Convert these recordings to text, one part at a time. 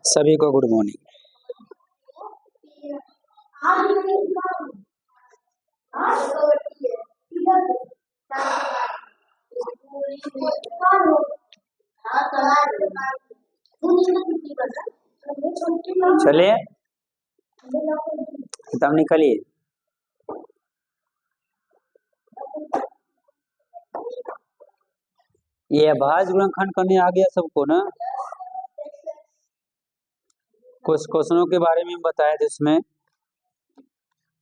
सभी को good morning. चलिए किताब निकालिए। ये आभाज्य गुणनखंड करने आ गया सबको ना। कुछ क्वेश्चनों के बारे में बताया जिसमें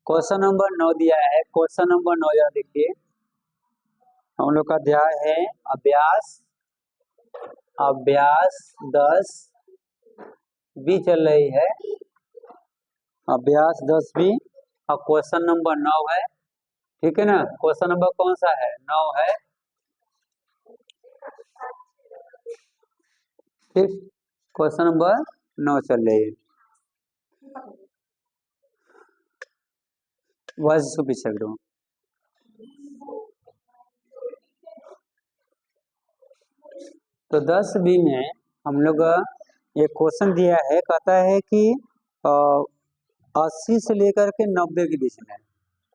क्वेश्चन नंबर 9 दिया है। क्वेश्चन नंबर 9 याद देखिए, हम लोग का अध्याय है अभ्यास 10 भी चल रही है, अभ्यास 10 भी, और क्वेश्चन नंबर 9 है। ठीक है ना। क्वेश्चन नंबर कौन सा है? 9 है। ठीक, क्वेश्चन नंबर 9 चल रही है। वॉइस इसको पीछे करो। तो 10 बी में हम लोग ये क्वेश्चन दिया है, कहता है कि 80 से लेकर के 90 के बीच में।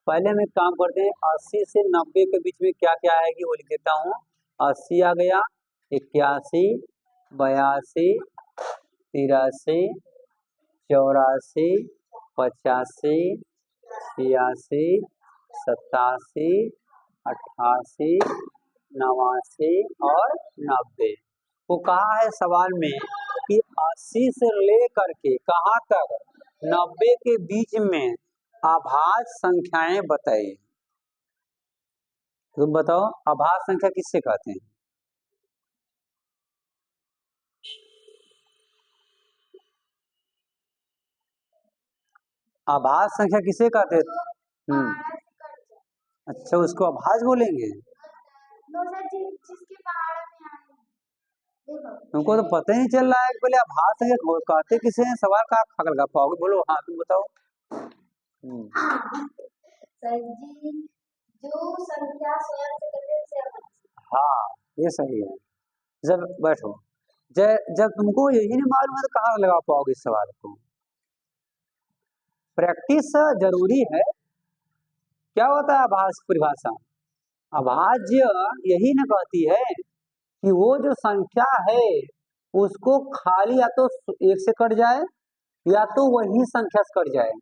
पहले हम एक काम करते हैं, 80 से 90 के बीच में क्या क्या आएगी वो लिख देता हूँ। 80 आ गया, 81, 82, 83, 84, 85, 86, 87, 88, 89 और 90। वो कहा है सवाल में कि 80 से लेकर के कहाँ तक 90 के बीच में आभाज्य संख्याएं बताइए। तुम बताओ आभाज्य संख्या किससे कहते हैं? आभाज्य संख्या किसे कहते हैं? अच्छा, उसको आभाज्य बोलेंगे। तुमको तो पता ही नहीं चल रहा है कि पहले आभाज्य संख्या कहते किसे हैं। सवाल का खा लगा पाओगे? बोलो हाँ, तुम बताओ। सर जी, जो संख्या स्वयं से कटे उसे आभाज्य। हाँ, ये सही है। जब बैठो, जब तुमको यही नहीं मालूम है तो कहाँ लगा पाओगे इस सवाल को? प्रैक्टिस जरूरी है। क्या होता है आभाज्य परिभाषा? अभाज्य यही न कहती है कि वो जो संख्या है उसको खाली या तो एक से कट जाए, या तो वही संख्या से कट जाए,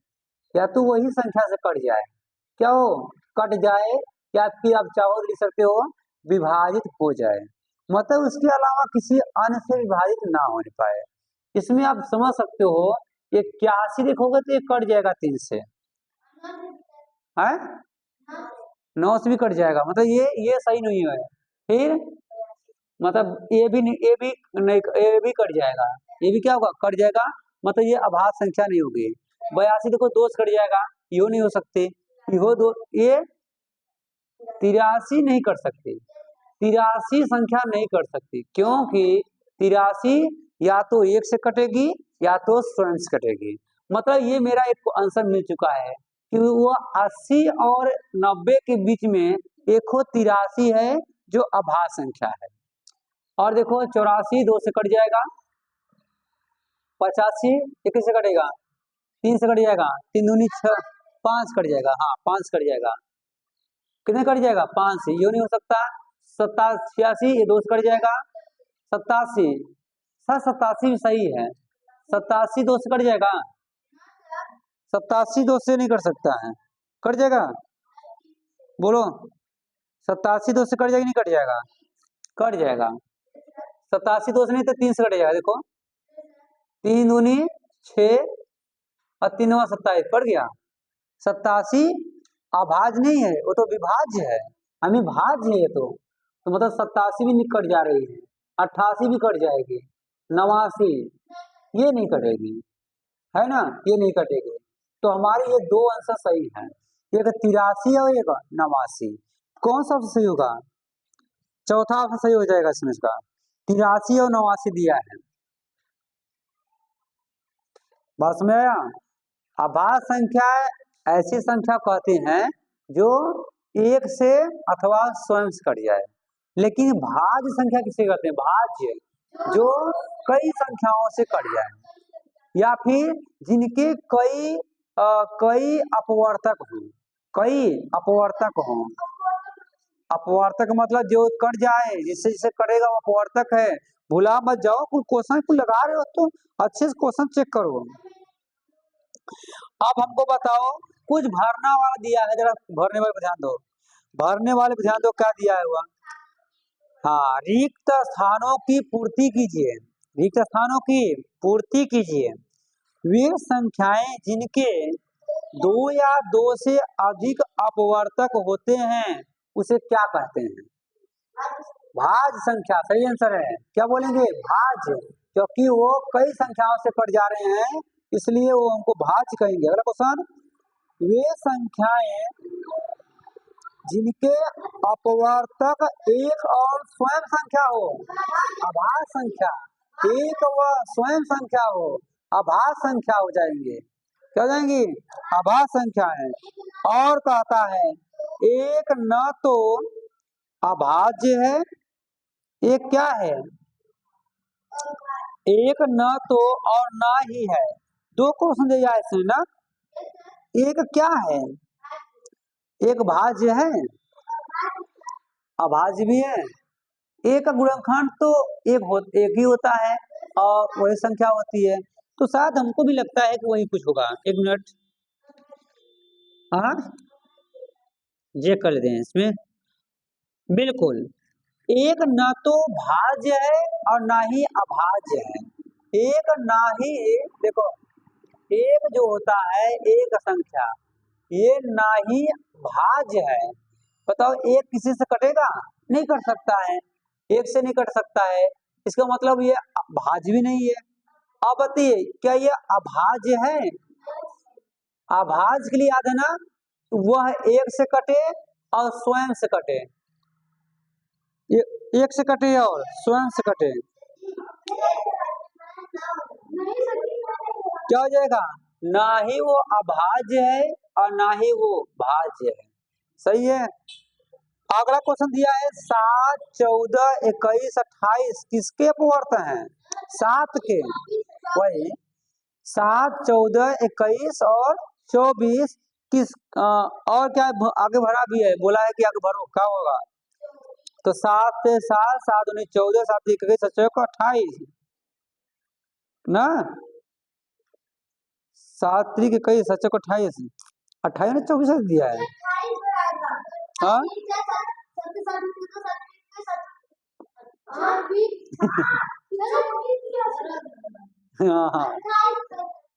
या तो वही संख्या से कट जाए। क्या हो? कट जाए, या फिर आप चाहो लिख सकते हो विभाजित हो जाए, मतलब उसके अलावा किसी अन्य से विभाजित ना हो पाए। इसमें आप समझ सकते हो, 81 देखोगे तो ये कट जाएगा 3 से, है 9 से भी कट जाएगा, मतलब ये सही नहीं है। फिर मतलब ये भी नहीं, ये भी कट जाएगा, ये भी क्या होगा? कट जाएगा, मतलब ये अभाज्य संख्या नहीं होगी। 82 देखो 2 से कट जाएगा, यो नहीं हो सकते, यो दो, ये 83 नहीं कर सकते। 83 संख्या नहीं कर सकती, क्योंकि 83 या तो एक से कटेगी या तो स्वयं से कटेगी। मतलब ये मेरा एक आंसर मिल चुका है कि वो 80 और 90 के बीच में एक 83 है जो अभाज्य संख्या है। और देखो 84 2 से कट जाएगा, 85 एक से कटेगा, 3 से कट जाएगा, 3 दूनी 6, 5 कट जाएगा, हाँ 5 कट जाएगा। कितने कट जाएगा? 5 से, यो नहीं हो सकता। 87 ये 2 से कट जाएगा, 87 सर 87 भी सही है। 87 2 से कट जाएगा, 87 2 से नहीं कट सकता है, कट जाएगा। बोलो 87 2 से कट जाएगा नहीं कट जाएगा? कट जाएगा। 87 2 से नहीं तो 3 से कट जाएगा। देखो 3 दूनी 6 और 3 27 कट गया। 87 अभाज्य नहीं है, वो तो विभाज्य है, अविभाज्य है ये तो मतलब 87 भी निकट जा रही है, 88 भी कट जाएगी, 89 ये नहीं कटेगी, है ना, ये नहीं कटेगी। तो हमारे ये 2 आंसर सही हैं, एक 83 और एक 89। कौन सा सही होगा? चौथा ऑप्शन सही हो जाएगा इसमें, इसका 83 और 89 दिया है। बात समझ आया? अभाज्य संख्या ऐसी संख्या कहते हैं जो एक से अथवा स्वयं से कट जाए। लेकिन भाज्य संख्या किसे कहते हैं? भाज्य जो कई संख्याओं से कट जाए। या फिर जिनके कई अपवर्तक हों, कई अपवर्तक हों। अपवर्तक मतलब जो कट जाए, जिससे जिससे कटेगा वो अपवर्तक है। भुला मत जाओ, कुछ क्वेश्चन को लगा रहे हो तो अच्छे से क्वेश्चन चेक करो। अब हमको बताओ, कुछ भरना वाला दिया है, जरा भरने वाले पे ध्यान दो, भरने वाले पे ध्यान दो, क्या दिया है हुआ। हाँ, रिक्त स्थानों की पूर्ति कीजिए, रिक्त स्थानों की पूर्ति कीजिए। वे संख्याएं जिनके 2 या 2 से अधिक अपवर्तक होते हैं उसे क्या कहते हैं? भाज्य संख्या सही आंसर है। क्या बोलेंगे? भाज्य, क्योंकि वो कई संख्याओं से कट जा रहे हैं इसलिए वो हमको भाज्य कहेंगे। अगला क्वेश्चन, वे संख्याएं जिनके अपवर्तक एक और स्वयं संख्या हो, अभाज्य संख्या, एक व स्वयं संख्या हो, अभाज्य संख्या हो जाएंगे। क्या हो जाएंगी? अभाज्य संख्या है। और कहता है एक न तो अभाज्य है, एक क्या है? एक न तो और ना ही है। दो क्वेश्चन दिया है इसमें ना, एक क्या है? एक भाज्य है, अभाज्य भी है। एक का गुणनखंड तो एक ही होता है और वही संख्या होती है, तो शायद हमको भी लगता है कि वही कुछ होगा। एक मिनट, हाँ ये कर लेते हैं इसमें। बिल्कुल, एक न तो भाज्य है और ना ही अभाज्य है। एक ना ही, देखो एक जो होता है एक संख्या, ये ना ही भाज्य है। बताओ एक किसी से कटेगा? नहीं कट सकता है, एक से नहीं कट सकता है, इसका मतलब ये भाज्य भी नहीं है। अब बताइए क्या ये अभाज्य है? अभाज्य के लिए याद है ना, वह एक से कटे और स्वयं से कटे, एक से कटे और स्वयं से कटे, क्या हो जाएगा? ना ही वो अभाज्य है और ना ही वो भाज्य है। सही है। अगला क्वेश्चन दिया है 7, 14, 21, 28 किसके अपवर्त हैं? 7 के। वही 7, 14, 21 और 24 किस और क्या आगे भरा भी है, बोला है कि आगे भरो, क्या होगा? तो 7 से 7, 7 19 14, 7 21 28 ना, 7 3 21 28 28 ने 24 दिया है। हाँ हाँ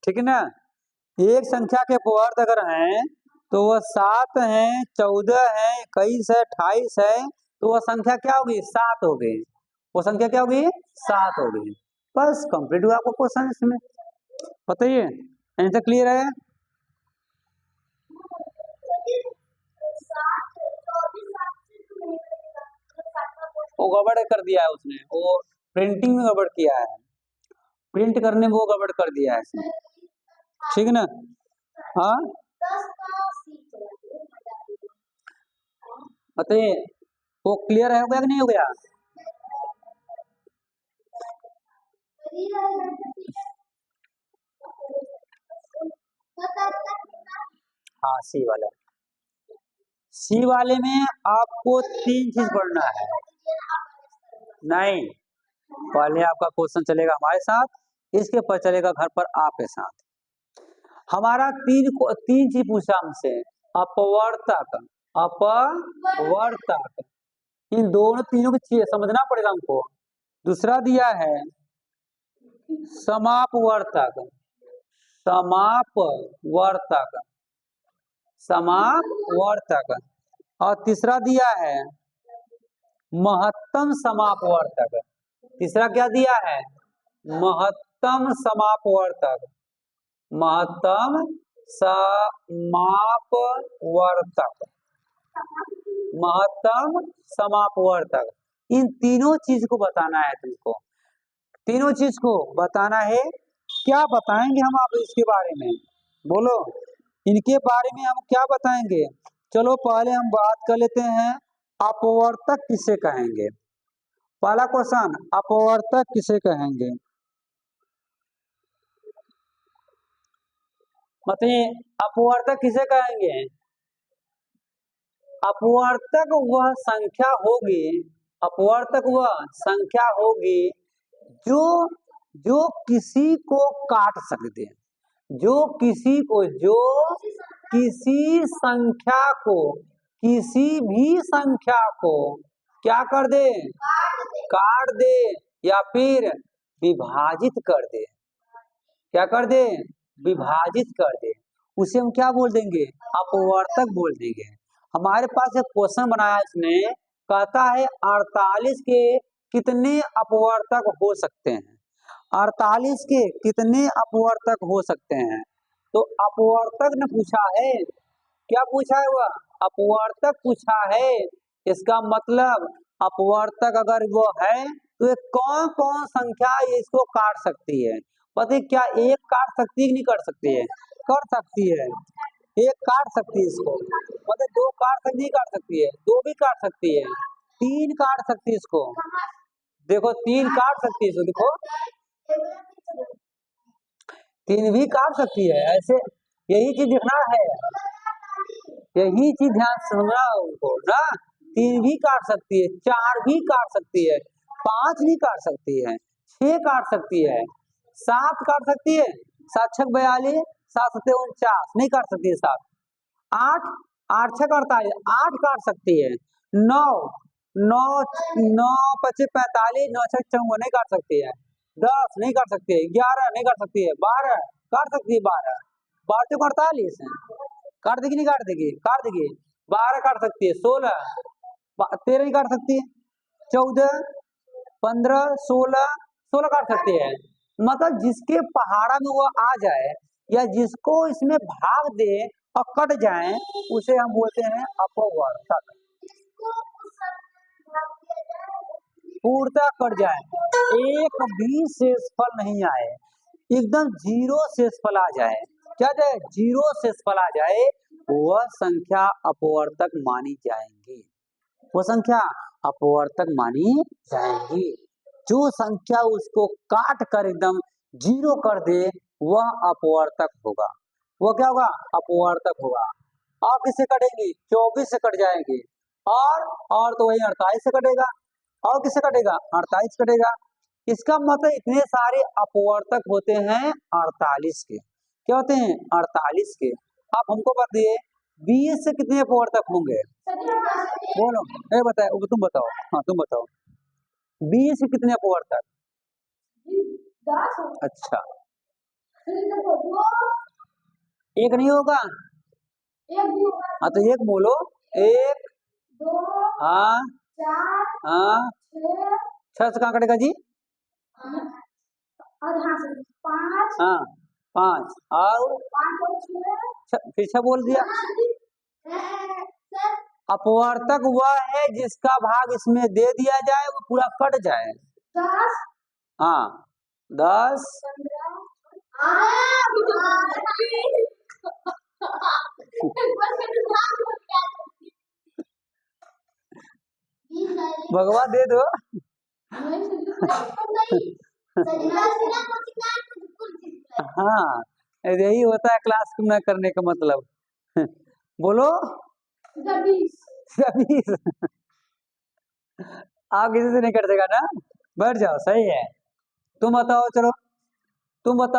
ठीक है ना। एक संख्या के अपवर्त अगर हैं तो वह 7 है, 14 है, 21 है, 28 है, तो वह संख्या क्या होगी? 7 हो गई। वो संख्या क्या होगी? 7 हो गई। बस कंप्लीट हुआ आपको क्वेश्चन। इसमें बताइए, आंसर क्लियर है? वो गड़बड़ कर दिया है उसने, वो प्रिंटिंग में गड़बड़ किया है, प्रिंट करने में वो गड़बड़ कर दिया है इसने। ठीक है ना। हाँ बताइए, वो क्लियर है, हो गया कि नहीं हो गया? हाँ सी वाला, सी वाले में आपको 3 चीज पढ़ना है। नहीं, पहले आपका क्वेश्चन चलेगा हमारे साथ, इसके पर चलेगा घर पर आपके साथ। हमारा तीन चीज पूछा हमसे, अपवर्तक, अपवर्तक, इन दोनों तीनों की चीज समझना पड़ेगा हमको। दूसरा दिया है समापवर्तक, समापवर्तक, समापवर्तक, और तीसरा दिया है महत्तम समापवर्तक। तीसरा क्या दिया है? महत्तम समापवर्तक, महत्तम समापवर्तक, महत्तम समापवर्तक। इन तीनों चीज को बताना है तुमको, तीनों चीज को बताना है। क्या बताएंगे हम आप इसके बारे में? बोलो, इनके बारे में हम क्या बताएंगे? चलो पहले हम बात कर लेते हैं अपवर्तक किसे कहेंगे। पहला क्वेश्चन, अपवर्तक किसे कहेंगे? मतलब अपवर्तक किसे कहेंगे? अपवर्तक वह संख्या होगी, अपवर्तक वह संख्या होगी जो जो किसी को काट सकते हैं, जो किसी संख्या को, किसी भी संख्या को क्या कर दे? काट दे या फिर विभाजित कर दे। क्या कर दे? विभाजित कर दे। उसे हम क्या बोल देंगे? अपवर्तक बोल देंगे। हमारे पास एक क्वेश्चन बनाया इसने, कहता है 48 के कितने अपवर्तक हो सकते हैं? 48 के कितने अपवर्तक हो सकते हैं? तो अपवर्तक ने पूछा है, क्या पूछा है? वह अपवर्तक पूछा है। इसका मतलब अपवर्तक अगर वो है तो ये कौन कौन संख्या ये इसको काट सकती है? पता है क्या? एक काट सकती है कि नहीं काट सकती है? कर सकती है, एक काट सकती है इसको। मतलब दो काट सकती, नहीं काट सकती है, दो भी काट सकती है, तीन काट सकती है इसको। देखो तीन काट सकती है इसको, देखो तीन भी काट सकती है। ऐसे यही चीज दिखना है, यही चीज ध्यान सुनना उनको ना। तीन भी काट सकती है, चार भी काट सकती है, पांच भी काट सकती है, छह काट सकती है, सात काट सकती है, 7 छक 42, 7 सत्ते 49, नहीं काट सकती है सात। आठ, 8 छक 48, 8 काट सकती है। 9, 9 9 पचे 45, 9 छक 54, नहीं काट सकती है। 10 नहीं काट सकती है, 11 नहीं काट सकती है, 12 काट सकती है, 12 12 तो 48 है, काट देगी नहीं काट देगी? काट देगी। 12 काट सकती है, 16 13 नहीं काट सकती है, 14 15 16 काट सकती है। मतलब जिसके पहाड़ा में वो आ जाए या जिसको इसमें भाग दे और कट जाए उसे हम बोलते हैं अपवर्तक। पूर्णतः कट जाए, एक भी शेषफल नहीं आए, एकदम जीरो शेषफल आ जाए। क्या जाए? जीरो शेषफल आ जाए, वह संख्या अपवर्तक मानी जाएंगी, वो संख्या अपवर्तक मानी जाएंगी। जो संख्या उसको काट कर एकदम जीरो कर दे वह अपवर्तक होगा। वो क्या होगा? अपवर्तक होगा। और किससे कटेगी? 24 से कट जाएंगे, और तो वही 48 से कटेगा, और किससे कटेगा? 48 कटेगा। इसका मतलब इतने सारे अपवर्तक होते हैं 48 के। क्या होते हैं? 48 के। आप हमको बताइए 20 से कितने अपवर्तक होंगे? बोलो, बताओ, तुम बताओ, हाँ तुम बताओ, 20 से कितने अपवर्तक? अच्छा, एक नहीं होगा? हाँ तो एक बोलो, एक, हाँ हाँ, 6 से कहाँ कटेगा जी? हाँ 5, और फिर 6 बोल दिया। अपवर्तक वह है जिसका भाग इसमें दे दिया जाए, वो पूरा कट जाए। 10, हाँ 10, भगवान दे दो। हाँ यही होता है क्लास में करने का मतलब। बोलो 20। आप किसी से नहीं कर देगा ना, बैठ जाओ, सही है। तुम बताओ, चलो तुम बताओ।